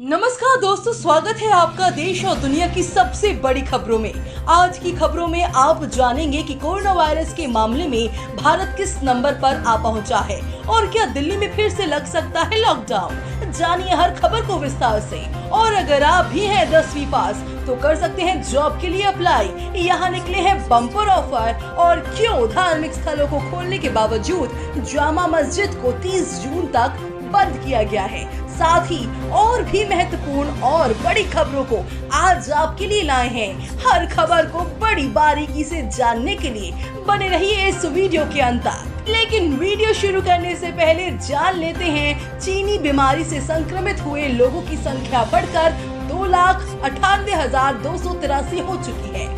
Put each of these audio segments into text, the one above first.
नमस्कार दोस्तों, स्वागत है आपका देश और दुनिया की सबसे बड़ी खबरों में। आज की खबरों में आप जानेंगे कि कोरोना वायरस के मामले में भारत किस नंबर पर आ पहुंचा है और क्या दिल्ली में फिर से लग सकता है लॉकडाउन। जानिए हर खबर को विस्तार से। और अगर आप भी हैं 10वीं पास तो कर सकते हैं जॉब के लिए अप्लाई। यहाँ निकले हैं बम्पर ऑफर। और क्यों धार्मिक स्थलों को खोलने के बावजूद जामा मस्जिद को 30 जून तक बंद किया गया है। साथ ही और भी महत्वपूर्ण और बड़ी खबरों को आज आपके लिए लाए हैं। हर खबर को बड़ी बारीकी से जानने के लिए बने रहिए इस वीडियो के अंत तक। लेकिन वीडियो शुरू करने से पहले जान लेते हैं चीनी बीमारी से संक्रमित हुए लोगों की संख्या बढ़कर 2,98,283 हो चुकी है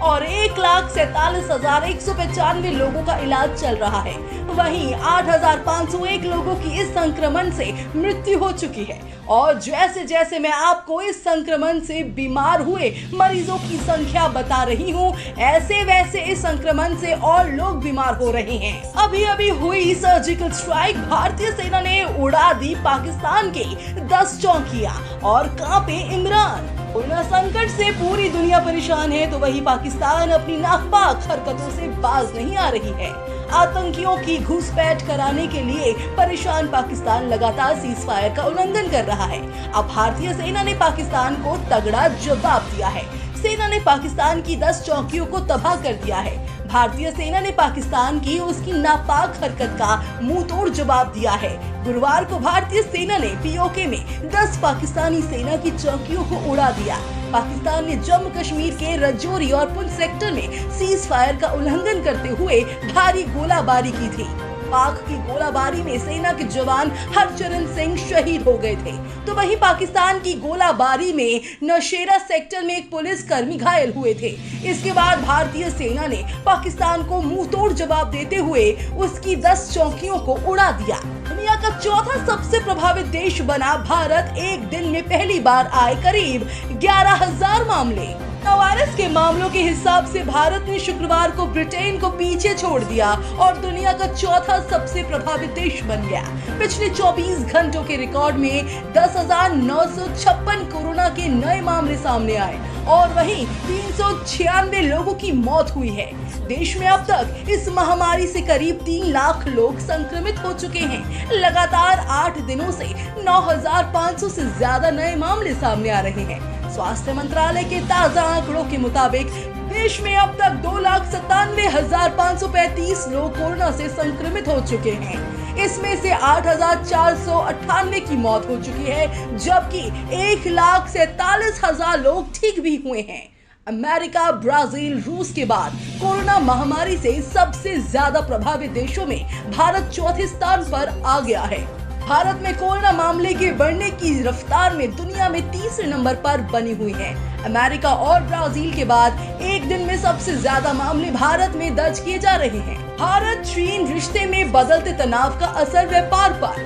और 1,47,195 लोगों का इलाज चल रहा है। वहीं 8,501 लोगों की इस संक्रमण से मृत्यु हो चुकी है। और जैसे जैसे मैं आपको इस संक्रमण से बीमार हुए मरीजों की संख्या बता रही हूँ, ऐसे वैसे इस संक्रमण से और लोग बीमार हो रहे हैं। अभी अभी हुई सर्जिकल स्ट्राइक, भारतीय सेना ने उड़ा दी पाकिस्तान के 10 चौकियां और कांपे इमरान। कोरोना संकट से पूरी दुनिया परेशान है तो वही पाकिस्तान अपनी नापाक हरकतों से बाज नहीं आ रही है। आतंकियों की घुसपैठ कराने के लिए परेशान पाकिस्तान लगातार सीज फायर का उल्लंघन कर रहा है। अब भारतीय सेना ने पाकिस्तान को तगड़ा जवाब दिया है। सेना ने पाकिस्तान की 10 चौकियों को तबाह कर दिया है। भारतीय सेना ने पाकिस्तान की उसकी नापाक हरकत का मुंह तोड़ जवाब दिया है। गुरुवार को भारतीय सेना ने पीओके में 10 पाकिस्तानी सेना की चौकियों को उड़ा दिया। पाकिस्तान ने जम्मू कश्मीर के रजौरी और पुंछ सेक्टर में सीज फायर का उल्लंघन करते हुए भारी गोलाबारी की थी। पाक की गोलाबारी में सेना के जवान हरचरण सिंह शहीद हो गए थे तो वहीं पाकिस्तान की गोलाबारी में नौशेरा सेक्टर में एक पुलिसकर्मी घायल हुए थे। इसके बाद भारतीय सेना ने पाकिस्तान को मुंह तोड़ जवाब देते हुए उसकी 10 चौकियों को उड़ा दिया। दुनिया का चौथा सबसे प्रभावित देश बना भारत। एक दिन में पहली बार आए करीब 11,000 मामले। वायरस के मामलों के हिसाब से भारत ने शुक्रवार को ब्रिटेन को पीछे छोड़ दिया और दुनिया का चौथा सबसे प्रभावित देश बन गया। पिछले 24 घंटों के रिकॉर्ड में 10,956 कोरोना के नए मामले सामने आए और वहीं 396 लोगों की मौत हुई है। देश में अब तक इस महामारी से करीब 3 लाख लोग संक्रमित हो चुके हैं। लगातार 8 दिनों से 9,500 से ज्यादा नए मामले सामने आ रहे हैं। स्वास्थ्य मंत्रालय के ताजा आंकड़ों के मुताबिक देश में अब तक 2,97,535 लोग कोरोना से संक्रमित हो चुके हैं। इसमें से 8,498 की मौत हो चुकी है जबकि 1,47,000 लोग ठीक भी हुए हैं। अमेरिका, ब्राजील, रूस के बाद कोरोना महामारी से सबसे ज्यादा प्रभावित देशों में भारत चौथे स्थान पर आ गया है। भारत में कोरोना मामले के बढ़ने की रफ्तार में दुनिया में तीसरे नंबर पर बनी हुई है। अमेरिका और ब्राजील के बाद एक दिन में सबसे ज्यादा मामले भारत में दर्ज किए जा रहे हैं। भारत चीन रिश्ते में बदलते तनाव का असर व्यापार पर।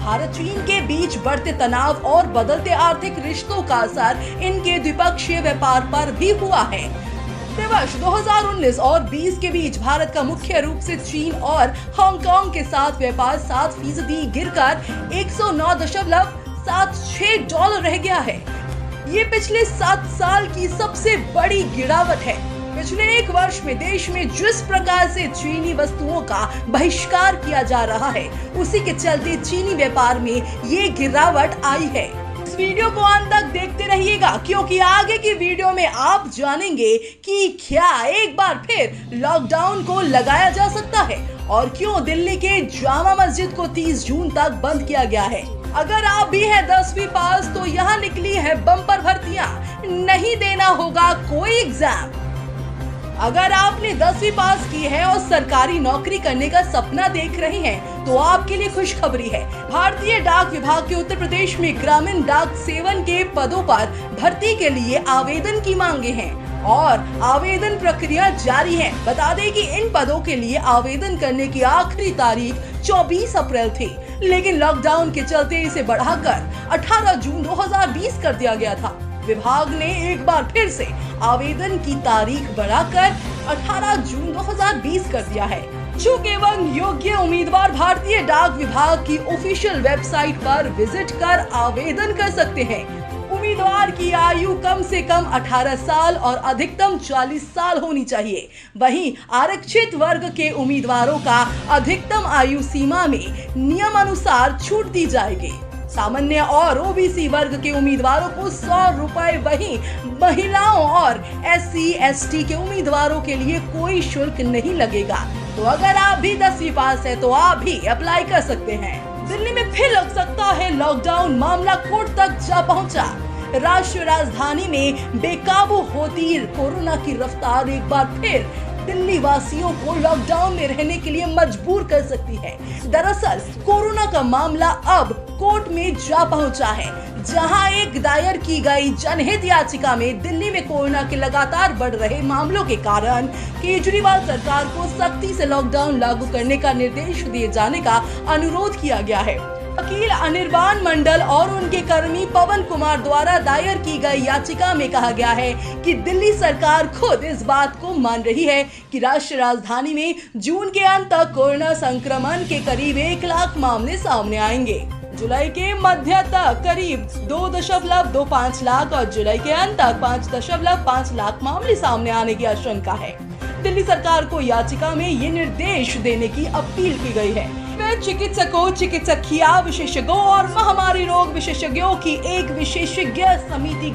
भारत चीन के बीच बढ़ते तनाव और बदलते आर्थिक रिश्तों का असर इनके द्विपक्षीय व्यापार पर भी हुआ है। वर्ष 2019 और 20 के बीच भारत का मुख्य रूप से चीन और हांगकांग के साथ व्यापार 7% गिरकर $109.76 रह गया है। ये पिछले 7 साल की सबसे बड़ी गिरावट है। पिछले एक वर्ष में देश में जिस प्रकार से चीनी वस्तुओं का बहिष्कार किया जा रहा है, उसी के चलते चीनी व्यापार में ये गिरावट आई है। इस वीडियो को अंत तक देखते रहिएगा क्योंकि आगे की वीडियो में आप जानेंगे कि क्या एक बार फिर लॉकडाउन को लगाया जा सकता है और क्यों दिल्ली के जामा मस्जिद को 30 जून तक बंद किया गया है। अगर आप भी हैं 10वीं पास तो यहाँ निकली है बम्पर भर्तियां, नहीं देना होगा कोई एग्जाम। अगर आपने 10वीं पास की है और सरकारी नौकरी करने का सपना देख रहे हैं तो आपके लिए खुशखबरी है। भारतीय डाक विभाग के उत्तर प्रदेश में ग्रामीण डाक सेवन के पदों पर भर्ती के लिए आवेदन की मांगे हैं और आवेदन प्रक्रिया जारी है। बता दें कि इन पदों के लिए आवेदन करने की आखिरी तारीख 24 अप्रैल थी, लेकिन लॉकडाउन के चलते इसे बढ़ाकर 18 जून 2020 कर दिया गया था। विभाग ने एक बार फिर से आवेदन की तारीख बढ़ाकर 18 जून 2020 कर दिया है। इच्छुक एवं योग्य उम्मीदवार भारतीय डाक विभाग की ऑफिशियल वेबसाइट पर विजिट कर आवेदन कर सकते हैं। उम्मीदवार की आयु कम से कम 18 साल और अधिकतम 40 साल होनी चाहिए। वहीं आरक्षित वर्ग के उम्मीदवारों का अधिकतम आयु सीमा में नियम अनुसार छूट दी जाएगी। सामान्य और ओबीसी वर्ग के उम्मीदवारों को 100 रुपए, वहीं महिलाओं और SC/ST के उम्मीदवारों के लिए कोई शुल्क नहीं लगेगा। तो अगर आप भी 10वीं पास है तो आप भी अप्लाई कर सकते हैं। दिल्ली में फिर लग सकता है लॉकडाउन, मामला कोर्ट तक जा पहुंचा। राष्ट्रीय राजधानी में बेकाबू होती कोरोना की रफ्तार एक बार फिर दिल्ली वासियों को लॉकडाउन में रहने के लिए मजबूर कर सकती है। दरअसल कोरोना का मामला अब कोर्ट में जा पहुंचा है, जहां एक दायर की गई जनहित याचिका में दिल्ली में कोरोना के लगातार बढ़ रहे मामलों के कारण केजरीवाल सरकार को सख्ती से लॉकडाउन लागू करने का निर्देश दिए जाने का अनुरोध किया गया है। वकील अनिर्बान मंडल और उनके कर्मी पवन कुमार द्वारा दायर की गई याचिका में कहा गया है कि दिल्ली सरकार खुद इस बात को मान रही है कि राष्ट्रीय राजधानी में जून के अंत तक कोरोना संक्रमण के करीब 1 लाख मामले सामने आएंगे। जुलाई के मध्य तक करीब 2.25 लाख और जुलाई के अंत तक 5.5 लाख मामले सामने आने की आशंका है। दिल्ली सरकार को याचिका में ये निर्देश देने की अपील की गई है। वे चिकित्सकों, चिकित्सकीय विशेषज्ञों और महामारी रोग विशेषज्ञों की एक विशेषज्ञ समिति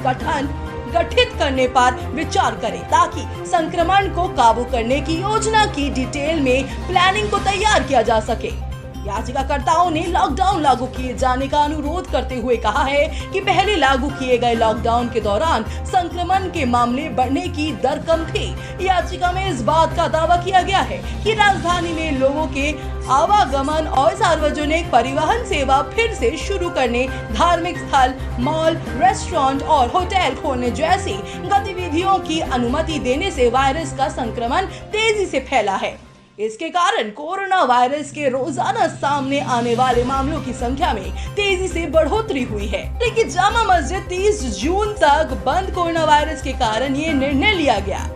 गठित करने पर विचार करें, ताकि संक्रमण को काबू करने की योजना की डिटेल में प्लानिंग को तैयार किया जा सके। याचिकाकर्ताओं ने लॉकडाउन लागू किए जाने का अनुरोध करते हुए कहा है कि पहले लागू किए गए लॉकडाउन के दौरान संक्रमण के मामले बढ़ने की दर कम थी। याचिका में इस बात का दावा किया गया है कि राजधानी में लोगों के आवागमन और सार्वजनिक परिवहन सेवा फिर से शुरू करने, धार्मिक स्थल, मॉल, रेस्टोरेंट और होटल खोलने जैसी गतिविधियों की अनुमति देने से वायरस का संक्रमण तेजी से फैला है। इसके कारण कोरोना वायरस के रोजाना सामने आने वाले मामलों की संख्या में तेजी से बढ़ोतरी हुई है। लेकिन जामा मस्जिद 30 जून तक बंद कोरोना वायरस के कारण ये निर्णय लिया गया।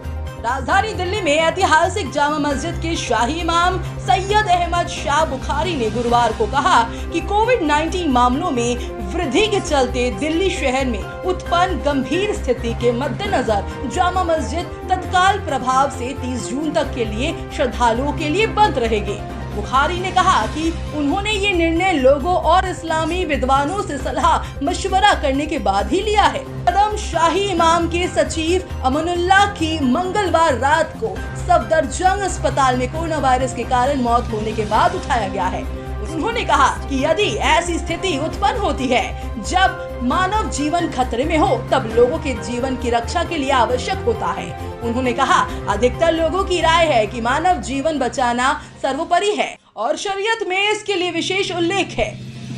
राजधानी दिल्ली में ऐतिहासिक जामा मस्जिद के शाही इमाम सैयद अहमद शाह बुखारी ने गुरुवार को कहा कि कोविड-19 मामलों में वृद्धि के चलते दिल्ली शहर में उत्पन्न गंभीर स्थिति के मद्देनजर जामा मस्जिद तत्काल प्रभाव से 30 जून तक के लिए श्रद्धालुओं के लिए बंद रहेगी। बुखारी ने कहा कि उन्होंने ये निर्णय लोगों और इस्लामी विद्वानों से सलाह मशवरा करने के बाद ही लिया है। कदम शाही इमाम के सचिव अमनुल्लाह की मंगलवार रात को सफदरजंग अस्पताल में कोरोना वायरस के कारण मौत होने के बाद उठाया गया है। उन्होंने कहा कि यदि ऐसी स्थिति उत्पन्न होती है जब मानव जीवन खतरे में हो, तब लोगों के जीवन की रक्षा के लिए आवश्यक होता है। उन्होंने कहा, अधिकतर लोगों की राय है कि मानव जीवन बचाना सर्वोपरि है और शरीयत में इसके लिए विशेष उल्लेख है।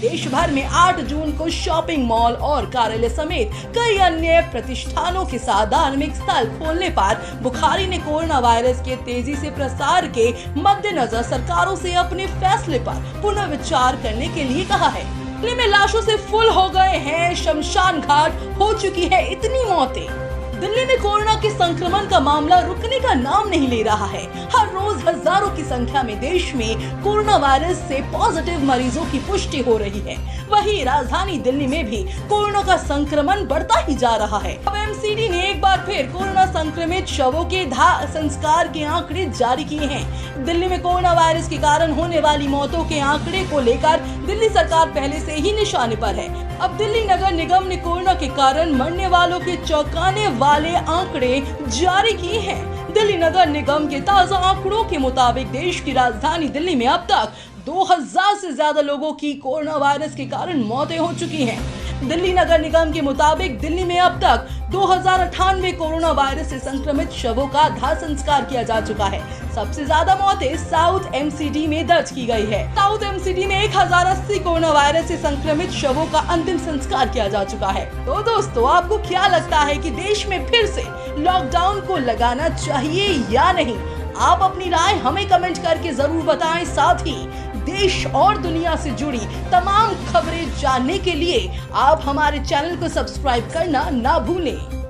देश भर में 8 जून को शॉपिंग मॉल और कार्यालय समेत कई अन्य प्रतिष्ठानों के साथ धार्मिक स्थल खोलने पर बुखारी ने कोरोना वायरस के तेजी से प्रसार के मद्देनजर सरकारों से अपने फैसले पर पुनर्विचार करने के लिए कहा है। दिल्ली में लाशों से फुल हो गए हैं शमशान घाट, हो चुकी है इतनी मौतें। दिल्ली में कोरोना के संक्रमण का मामला रुकने का नाम नहीं ले रहा है। हर रोज हजारों की संख्या में देश में कोरोना वायरस से पॉजिटिव मरीजों की पुष्टि हो रही है। वहीं राजधानी दिल्ली में भी कोरोना का संक्रमण बढ़ता ही जा रहा है। अब एमसीडी ने एक बार फिर कोरोना संक्रमित शवों के दाह संस्कार के आंकड़े जारी किए हैं। दिल्ली में कोरोना वायरस के कारण होने वाली मौतों के आंकड़े को लेकर दिल्ली सरकार पहले से ही निशाने पर है। अब दिल्ली नगर निगम ने कोरोना के कारण मरने वालों के चौंकाने वाले आंकड़े जारी किए हैं। दिल्ली नगर निगम के ताजा आंकड़ों के मुताबिक देश की राजधानी दिल्ली में अब तक 2000 से ज्यादा लोगों की कोरोना वायरस के कारण मौतें हो चुकी हैं। दिल्ली नगर निगम के मुताबिक दिल्ली में अब तक 2098 कोरोना वायरस से संक्रमित शवों का दाह संस्कार किया जा चुका है। सबसे ज्यादा मौतें साउथ एमसीडी में दर्ज की गई है। साउथ एमसीडी में 1080 कोरोना वायरस से संक्रमित शवों का अंतिम संस्कार किया जा चुका है। तो दोस्तों, आपको क्या लगता है कि देश में फिर से लॉकडाउन को लगाना चाहिए या नहीं? आप अपनी राय हमें कमेंट करके जरूर बताएं। साथ ही देश और दुनिया से जुड़ी तमाम खबरें जानने के लिए आप हमारे चैनल को सब्सक्राइब करना ना भूलें।